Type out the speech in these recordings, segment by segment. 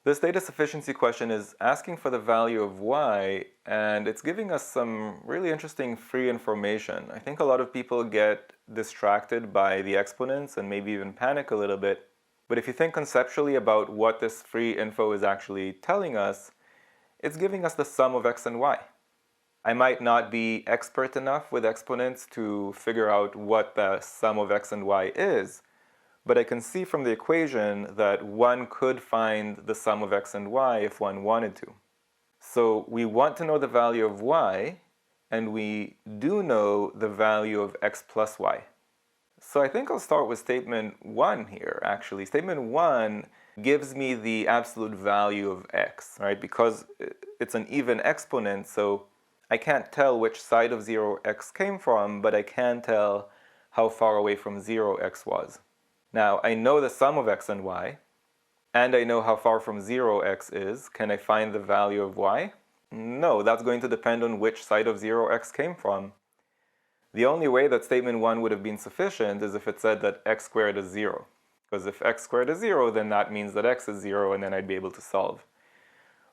This data sufficiency question is asking for the value of y, and it's giving us some really interesting free information. I think a lot of people get distracted by the exponents and maybe even panic a little bit. But if you think conceptually about what this free info is actually telling us, it's giving us the sum of x and y. I might not be expert enough with exponents to figure out what the sum of x and y is, but I can see from the equation that one could find the sum of x and y if one wanted to. So we want to know the value of y, and we do know the value of x plus y. So I think I'll start with statement 1 here, actually. Statement 1 gives me the absolute value of x, right? Because it's an even exponent, so I can't tell which side of 0 x came from, but I can tell how far away from 0 x was. Now, I know the sum of x and y, and I know how far from 0 x is. Can I find the value of y? No, that's going to depend on which side of 0 x came from. The only way that statement 1 would have been sufficient is if it said that x squared is 0. Because if x squared is 0, then that means that x is 0, and then I'd be able to solve.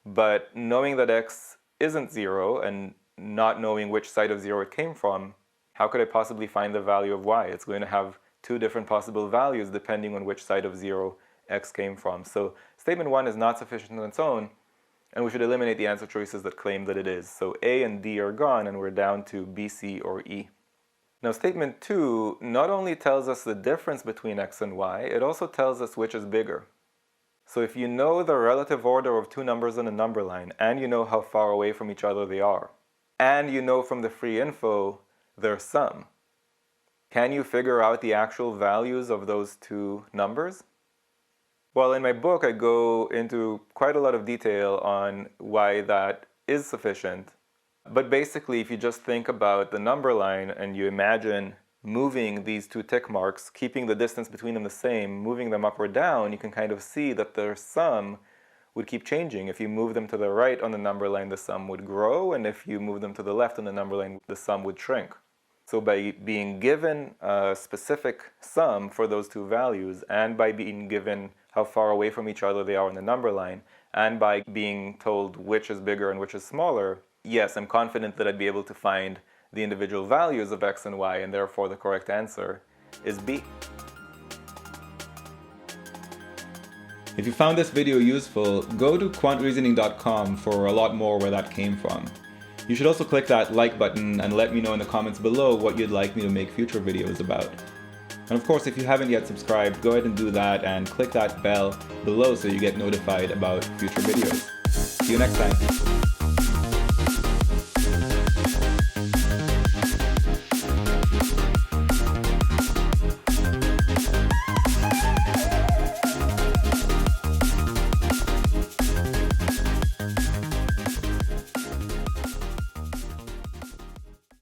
But knowing that x isn't 0, and not knowing which side of 0 it came from, how could I possibly find the value of y? It's going to have two different possible values depending on which side of 0 x came from. So statement 1 is not sufficient on its own, and we should eliminate the answer choices that claim that it is. So A and D are gone, and we're down to B, C, or E. Now statement 2 not only tells us the difference between x and y, it also tells us which is bigger. So if you know the relative order of two numbers on a number line, and you know how far away from each other they are, and you know from the free info their sum, can you figure out the actual values of those two numbers? Well, in my book, I go into quite a lot of detail on why that is sufficient. But basically, if you just think about the number line and you imagine moving these two tick marks, keeping the distance between them the same, moving them up or down, you can kind of see that their sum would keep changing. If you move them to the right on the number line, the sum would grow, and if you move them to the left on the number line, the sum would shrink. So by being given a specific sum for those two values, and by being given how far away from each other they are on the number line, and by being told which is bigger and which is smaller, yes, I'm confident that I'd be able to find the individual values of x and y, and therefore the correct answer is B. If you found this video useful, go to quantreasoning.com for a lot more where that came from. You should also click that like button and let me know in the comments below what you'd like me to make future videos about. And of course, if you haven't yet subscribed, go ahead and do that and click that bell below so you get notified about future videos. See you next time.